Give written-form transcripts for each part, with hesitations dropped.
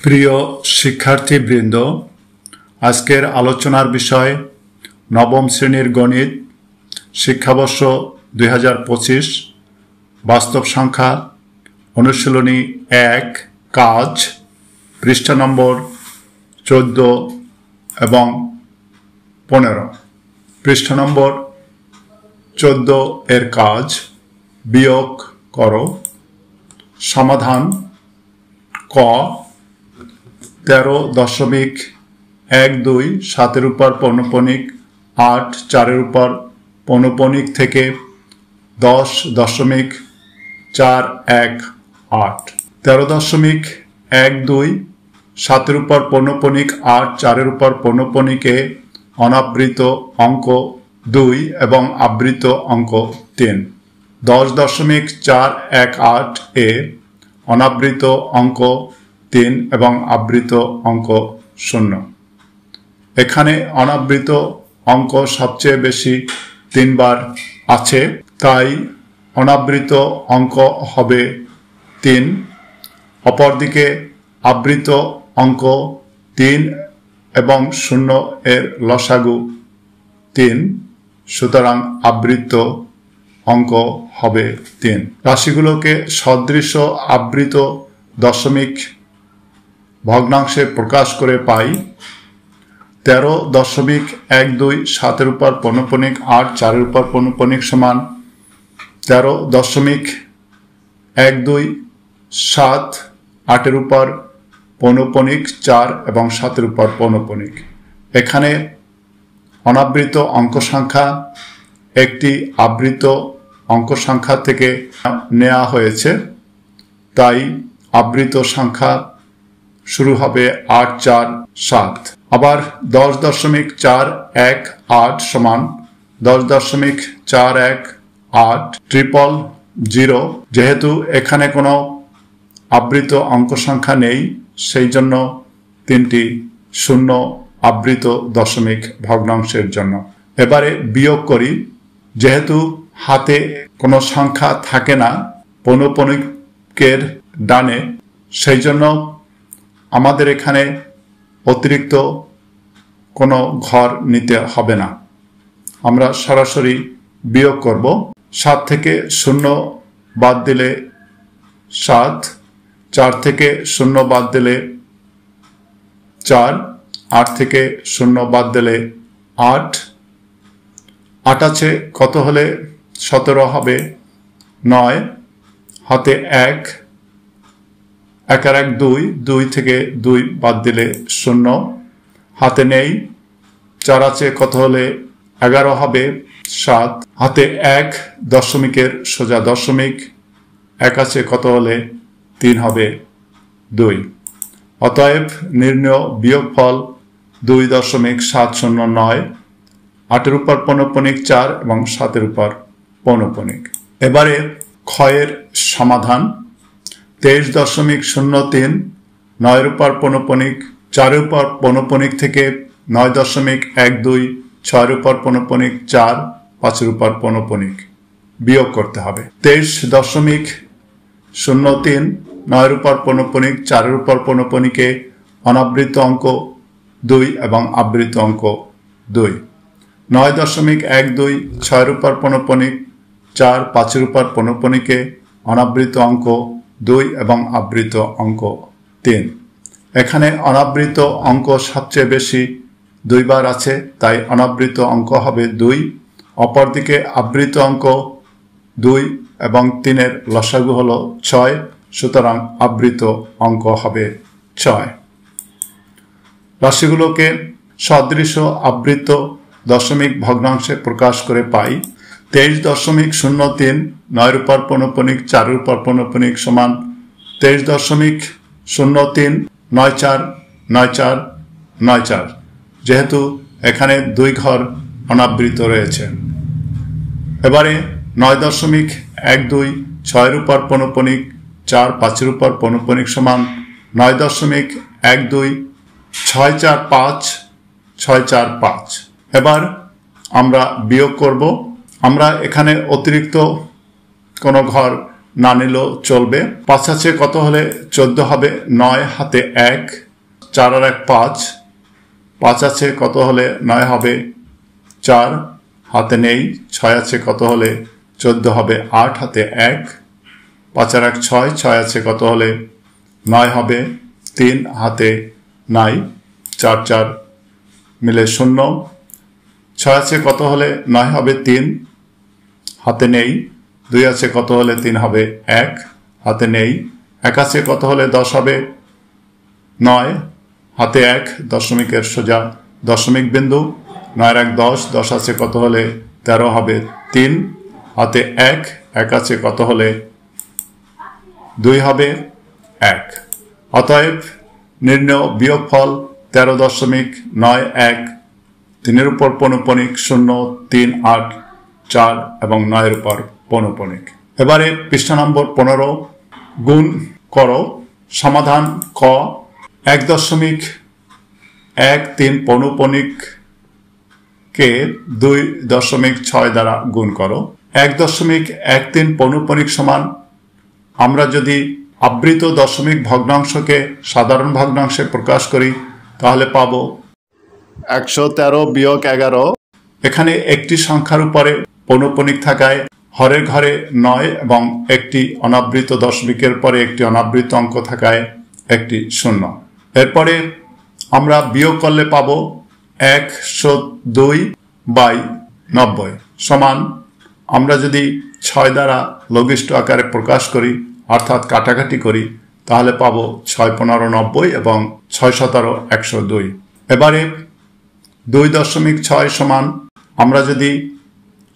প্রিয় শিক্ষার্থীবৃন্দ, আজকের আলোচনার বিষয় নবম শ্রেণীর গণিত, শিক্ষাবর্ষ 2025, বাস্তব সংখ্যা, অনুশীলনী 1, কাজ, পৃষ্ঠা নম্বর 14 এবং 15। পৃষ্ঠা নম্বর 14 এর কাজ, বিয়োগ করো। সমাধান: ক 13.12 7 উপর পৌনঃপুনিক 8 4 উপর পৌনঃপুনিক থেকে 10.418। 13.12 7 উপর পৌনঃপুনিক 8 4 উপর পৌনঃপুনিকে অনাবৃত অঙ্ক 2 এবং আবৃত অঙ্ক 3। 10.418 এ অনাবৃত অঙ্ক 3 এবং আবৃত অঙ্ক 0। এখানে অনাবৃত অঙ্ক সবচেয়ে বেশি 3 বার আছে, তাই অনাবৃত অঙ্ক হবে 3। অপরদিকে আবৃত অঙ্ক 3 এবং 0 এর লসাগু 3, সুতরাং আবৃত অঙ্ক হবে 3। রাশিগুলোকে সদৃশ আবৃত দশমিক ভগ্নাংশে প্রকাশ করে পাই। 13.12 7 উপর পৌনঃপুনিক 8 4 উপর পৌনঃপুনিক সমান 13.12 7 8 উপর পৌনঃপুনিক 4 এবং 7 উপর পৌনঃপুনিক। এখানে অনাবৃত অঙ্ক সংখ্যা একটি আবৃত অঙ্ক সংখ্যা থেকে নেওয়া হয়েছে, তাই আবৃত সংখ্যা শুরু হবে 8 4 7। আবার 10.418 সমান 10.418 000। যেহেতু এখানে কোনো আবৃত অঙ্ক সংখ্যা নেই, সেই জন্য 3টি শূন্য আবৃত দশমিক ভগ্নাংশের জন্য। এবারে বিয়োগ করি। যেহেতু হাতে কোনো সংখ্যা থাকে না পৌনঃপুনিকের ডানে, সেই জন্য আমাদের এখানে অতিরিক্ত কোনো ঘর নিতে হবে না। আমরা সরাসরি বিয়োগ করব। 7 থেকে 0 বাদ দিলে 7, 4 থেকে 0 বাদ দিলে 4, 8 থেকে 0 বাদ দিলে 8। 8 আছে, কত হলে 17 হবে? 9। হাতে 1, 1 আর 1 2, 2 থেকে 2 বাদ দিলে 0। হাতে নেই। 4 আছে, কত হলে 11 হবে? 7। হাতে 1 দশমিকের সোজা দশমিক, 1 আছে, কত হলে 3 হবে? 2। অতএব নির্ণেয় বিয়োগফল 2.709, 8 উপর পৌনঃপুনিক 4 এবং 7 উপর পৌনঃপুনিক। এবারে ক্ষয়ের সমাধান: 23.03 9 উপর পৌনঃপুনিক 4 উপর পৌনঃপুনিক থেকে 9.12 6 উপর পৌনঃপুনিক 4 5 উপর পৌনঃপুনিক বিয়োগ করতে হবে। 23.03 9 উপর পৌনঃপুনিক 4 উপর পৌনঃপুনিকে অনাবৃত অঙ্ক 2 এবং আবৃত অঙ্ক 2। 9.12 6 উপর পৌনঃপুনিক 4 5 উপর পৌনঃপুনিকে অনাবৃত অঙ্ক 2 এবং আবৃত অঙ্ক 3। এখানে অনাবৃত অঙ্ক সবচেয়ে বেশি 2 বার আছে, তাই অনাবৃত অঙ্ক হবে 2। অপরদিকে আবৃত অঙ্ক 2 এবং 3 এর লসাগু হলো 6, সুতরাং আবৃত অঙ্ক হবে 6। রাশিগুলোকে সদৃশ আবৃত দশমিক ভগ্নাংশে প্রকাশ করে পাই। 23.03 9 উপর পৌনঃপুনিক 4 উপর পৌনঃপুনিক সমান 23.03 9 4 9 4 9 4। যেহেতু এখানে 2 ঘর অনাবৃত রয়েছে। এবারে 9.12 6 উপর পৌনঃপুনিক 4 5 উপর পৌনঃপুনিক সমান 9.12 6 4 5 6 4 5। এবার আমরা বিয়োগ করব। আমরা এখানে অতিরিক্ত কোনো ঘর না নিলেও চলবে। 5 আছে কত হলে 14 হবে? 9 হাতে 1, 4 আর 1 5। 5 আছে কত হলে 9 হবে? 4 হাতে নেই। 6 আছে কত হলে 14 হবে? 8 হাতে 1, 5 আর 1 6। 6 আছে কত হলে 9 হবে? 3 হাতে নাই, 4 4 মিলে 0। 6 আছে কত হলে 9 হবে? 3 হাতে নেই। 2 আছে কত হলে 3 হবে? 1 হাতে নেই। 1 আছে কত হলে 10 হবে? 9 হাতে 1, দশমিকের সোজা দশমিক বিন্দু। 9 আর 1 10। 10 আছে কত হলে 13 হবে? 3 হাতে 1, 1 আছে কত হলে 2 হবে? 1। অতএব নির্ণয় বিয়োগফল 13.91। 3 এর উপর পৌনঃপুনিক 0, 3, 8, 4 এবং 9 এর উপর পৌনঃপুনিক। এবারে পৃষ্ঠা নম্বর 15 গুণ করো। সমাধান ক 1.13 পৌনঃপুনিক কে 2.6 দ্বারা গুণ করো। 1.13 পৌনঃপুনিক সমান, আমরা যদি আবৃত দশমিক ভগ্নাংশকে সাধারণ ভগ্নাংশে প্রকাশ করি তাহলে পাবো 113 বিয়োগ 11। এখানে একটি সংখ্যার উপরে পৌনঃপুনিক থাকায় হরের ঘরে 9 এবং একটি অনাবৃত দশমিকের পরে একটি অনাবৃত অঙ্ক থাকায় একটি 0। এরপরে আমরা বিয়োগ করলে পাবো 102/90 সমান, আমরা যদি 6 দ্বারা লঘিষ্ঠ আকারে প্রকাশ করি অর্থাৎ কাটাকাটি করি তাহলে পাবো 6 15 90 এবং 6 17 102। এবারে 2.6 সমান, আমরা যদি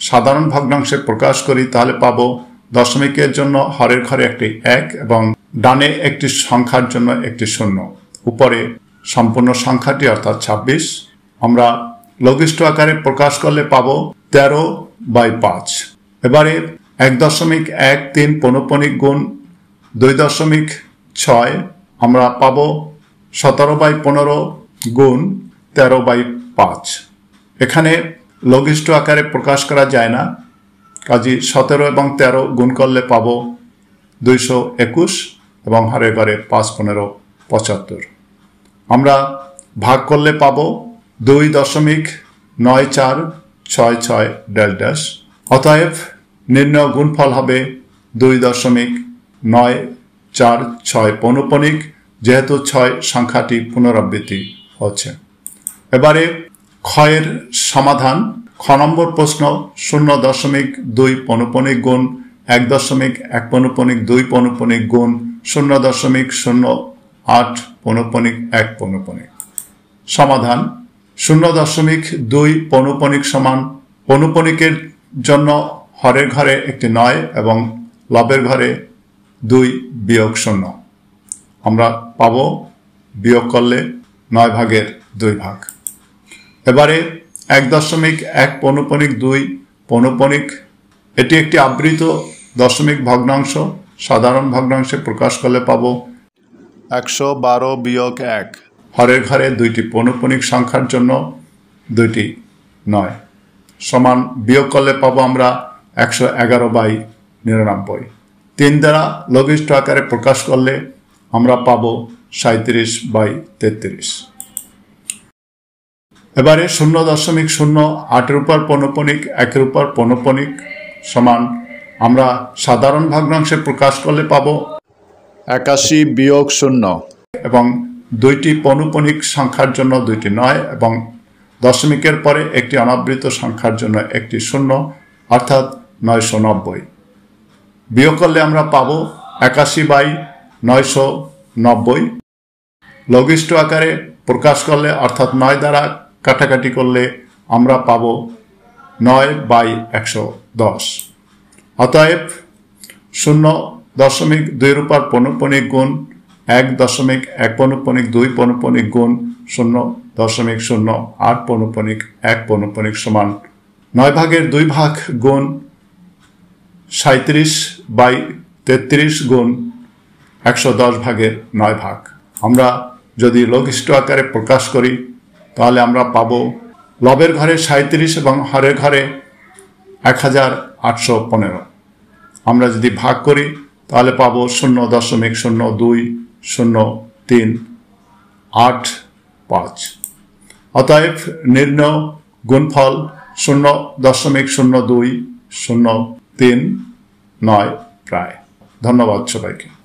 সাধারণ ভগ্নাংশে প্রকাশ করি তাহলে পাবো দশমিকের জন্য হরের ঘরে একটি 1 এবং ডানে একটি সংখ্যার জন্য একটি 0, উপরে সম্পূর্ণ সংখ্যাটি অর্থাৎ 26। আমরা লঘিষ্ঠ আকারে প্রকাশ করলে পাবো 13/5। এবারে 1.13 পৌনঃপুনিক গুণ 2.6 আমরা পাবো 17/15 গুণ 13/5। এখানে লঘিষ্ঠ আকারে প্রকাশ করা যায় না, কাজী 17 এবং 13 গুণ করলে পাবো 221 এবং হরের ঘরে 5 15 75। আমরা ভাগ করলে পাবো 2.9466 অতএব নির্ণয় গুণফল হবে 2.946 পৌনঃপুনিক, যেহেতু 6 সংখ্যাটি পুনরাবৃত্তি হচ্ছে। এবারে ক্ষয়ের সমাধান। খ নম্বর প্রশ্ন 0.2 পৌনঃপুনিক গুণ 1.1 পৌনঃপুনিক 2 পৌনঃপুনিক গুণ 0.08 পৌনঃপুনিক 1 পৌনঃপুনিক। সমাধান 0.2 পৌনঃপুনিক সমান, পৌনঃপুনিকের জন্য হরের ঘরে একটি 9 এবং লবের ঘরে 2 বিয়োগ 0। আমরা পাবো বিয়োগ করলে 9/2 এবারে 1.1 পৌনঃপুনিক 2 পৌনঃপুনিক, এটি একটি আবৃত দশমিক ভগ্নাংশ, সাধারণ ভগ্নাংশে প্রকাশ করলে পাবো 112 বিয়োগ 1। হরের ঘরে 2টি পৌনঃপুনিক সংখ্যার জন্য 2টি 9 সমান, বিয়োগ করলে পাবো আমরা 111/99। 3 দ্বারা লঘিষ্ঠ আকারে প্রকাশ করলে আমরা পাবো 37/33। এবারে 0.08 এর উপর পৌনঃপুনিক 1 এর উপর পৌনঃপুনিক সমান, আমরা সাধারণ ভগ্নাংশে প্রকাশ করলে পাবো 81 বিয়োগ 0 এবং 2টি পৌনঃপুনিক সংখ্যার জন্য 2টি 9 এবং দশমিকের পরে একটি অনাবৃত সংখ্যার জন্য একটি 0 অর্থাৎ 990। বিয়োগ করলে আমরা পাবো 81/990। লঘিষ্ঠ আকারে প্রকাশ করলে অর্থাৎ 9 দ্বারা কাটাকাটি করলে আমরা পাবো 9/110। অতএব 0.2 এর উপর পৌনঃপুনিক গুণ 1.1 পৌনঃপুনিক 2 পৌনঃপুনিক গুণ 0.08 পৌনঃপুনিক 1 পৌনঃপুনিক সমান 9/2 গুণ 37/33 গুণ 110/9। আমরা যদি লঘিষ্ঠ আকারে প্রকাশ করি তাহলে আমরা পাবো লবের ঘরে 37 এবং হরের ঘরে 1815। আমরা যদি ভাগ করি তাহলে পাবো 0.020385। অতএব নির্ণয় গুণফল 0.0203৯ প্রায়। ধন্যবাদ সবাইকে।